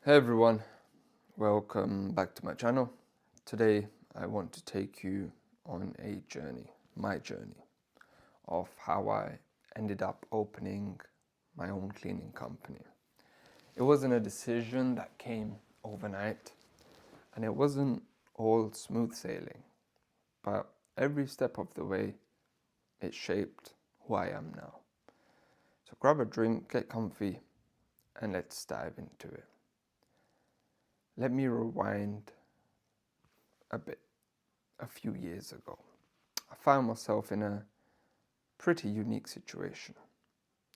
Hey everyone, welcome back to my channel. Today I want to take you on a journey, my journey, of how I ended up opening my own cleaning company. It wasn't a decision that came overnight, and it wasn't all smooth sailing, but every step of the way it shaped who I am now. So grab a drink, get comfy, and let's dive into it. Let me rewind a bit. A few years ago, I found myself in a pretty unique situation.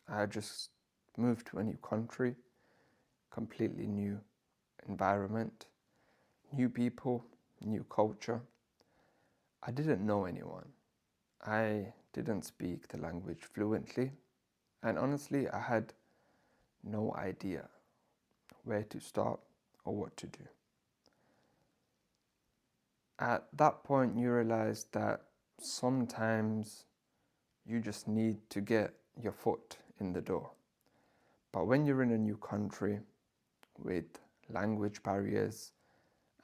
I had just moved to a new country, completely new environment, new people, new culture. I didn't know anyone. I didn't speak the language fluently, and honestly, I had no idea where to start or what to do. At that point, you realize that sometimes you just need to get your foot in the door. But when you're in a new country with language barriers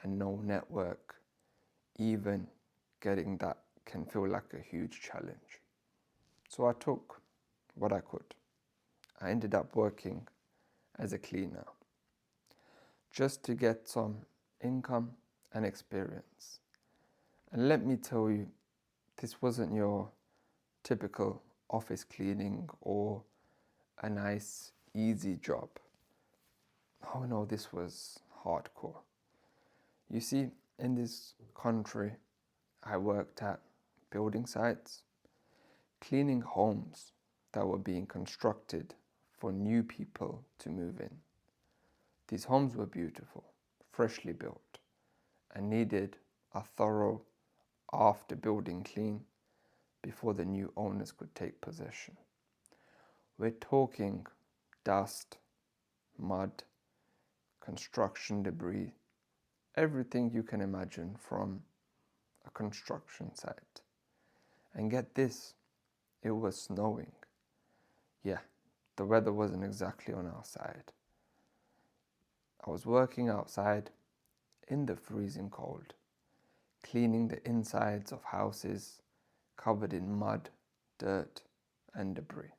and no network, even getting that can feel like a huge challenge. So I took what I could. I ended up working as a cleaner just to get some income and experience. And let me tell you, this wasn't your typical office cleaning or a nice, easy job. Oh no, this was hardcore. You see, in this country, I worked at building sites, cleaning homes that were being constructed for new people to move in. These homes were beautiful, freshly built, and needed a thorough after building clean before the new owners could take possession. We're talking dust, mud, construction debris, everything you can imagine from a construction site. And get this, it was snowing. Yeah, the weather wasn't exactly on our side. I was working outside in the freezing cold, cleaning the insides of houses covered in mud, dirt, and debris.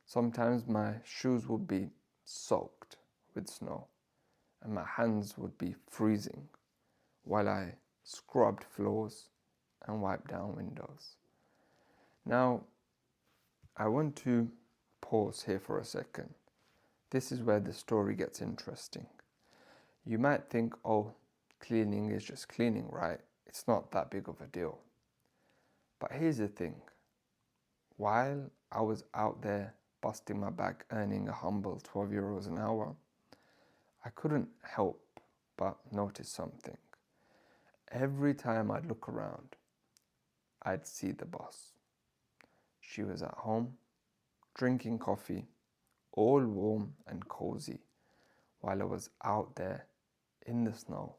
Sometimes my shoes would be soaked with snow and my hands would be freezing while I scrubbed floors and wiped down windows. Now, I want to pause here for a second. This is where the story gets interesting. You might think, oh, cleaning is just cleaning, right? It's not that big of a deal. But here's the thing. While I was out there busting my back earning a humble €12 an hour, I couldn't help but notice something. Every time I'd look around, I'd see the boss. She was at home, drinking coffee, all warm and cozy, while I was out there in the snow,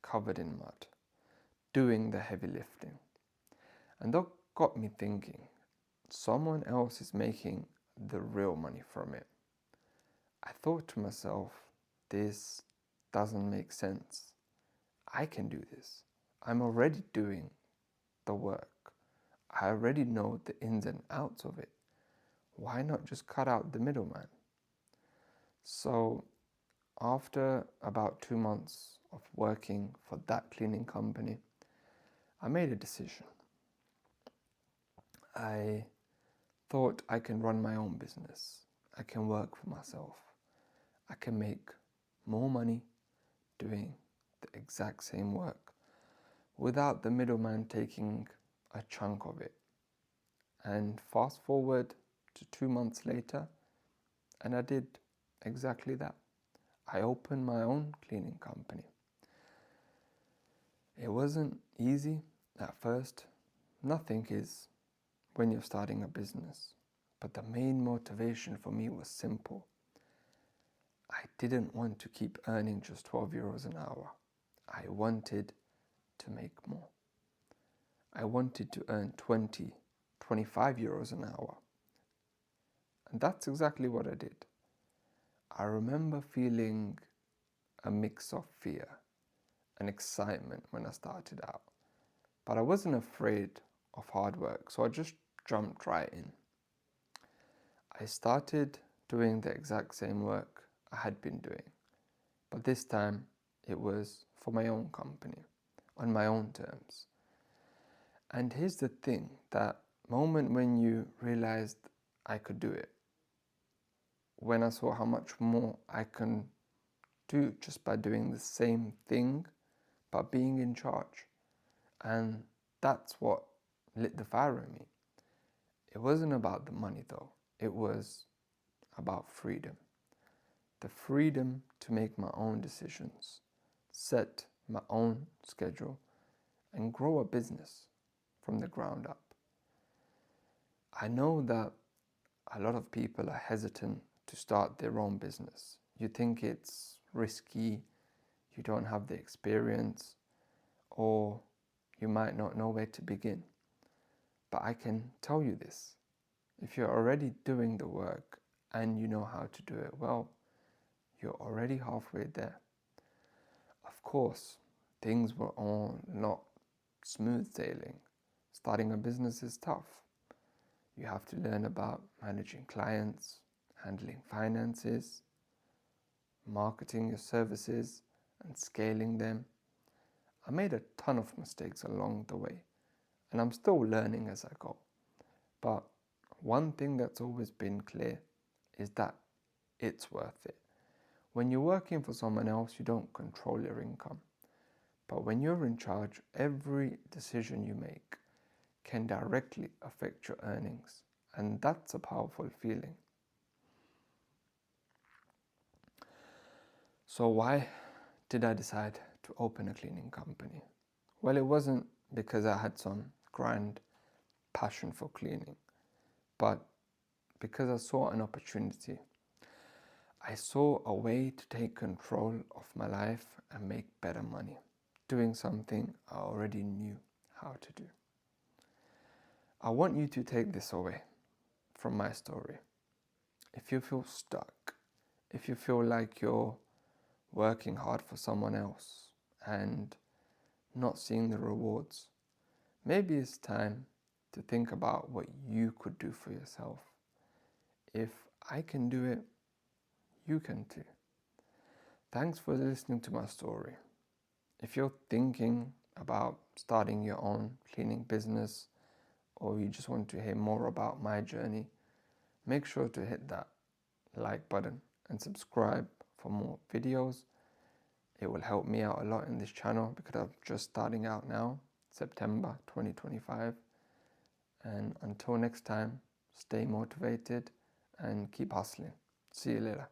covered in mud, doing the heavy lifting. And that got me thinking, someone else is making the real money from it. I thought to myself, this doesn't make sense. I can do this. I'm already doing the work. I already know the ins and outs of it. Why not just cut out the middleman? So after about 2 months of working for that cleaning company, I made a decision. I thought I can run my own business. I can work for myself. I can make more money doing the exact same work without the middleman taking a chunk of it. And fast forward to 2 months later, and I did exactly that. I opened my own cleaning company. It wasn't easy at first. Nothing is when you're starting a business. But the main motivation for me was simple. I didn't want to keep earning just €12 an hour. I wanted to make more. I wanted to earn 20, €25 an hour. And that's exactly what I did. I remember feeling a mix of fear and excitement when I started out. But I wasn't afraid of hard work, so I just jumped right in. I started doing the exact same work I had been doing, but this time it was for my own company, on my own terms. And here's the thing, that moment when you realized I could do it, when I saw how much more I can do just by doing the same thing, but being in charge. And that's what lit the fire in me. It wasn't about the money though, it was about freedom. The freedom to make my own decisions, set my own schedule, and grow a business from the ground up. I know that a lot of people are hesitant to start their own business. You think it's risky, you don't have the experience, or you might not know where to begin. But I can tell you this, if you're already doing the work and you know how to do it well, you're already halfway there. Of course, things were all not smooth sailing. Starting a business is tough. You have to learn about managing clients, handling finances, marketing your services, and scaling them. I made a ton of mistakes along the way, and I'm still learning as I go. But one thing that's always been clear is that it's worth it. When you're working for someone else, you don't control your income. But when you're in charge, every decision you make can directly affect your earnings. And that's a powerful feeling. So why did I decide to open a cleaning company? Well, it wasn't because I had some grand passion for cleaning, but because I saw an opportunity. I saw a way to take control of my life and make better money, doing something I already knew how to do. I want you to take this away from my story. If you feel stuck, if you feel like you're working hard for someone else and not seeing the rewards, maybe it's time to think about what you could do for yourself. If I can do it, you can too. Thanks for listening to my story. If you're thinking about starting your own cleaning business, or you just want to hear more about my journey, make sure to hit that like button and subscribe for more videos. It will help me out a lot in this channel because I'm just starting out now, September 2025. And until next time, stay motivated and keep hustling. See you later.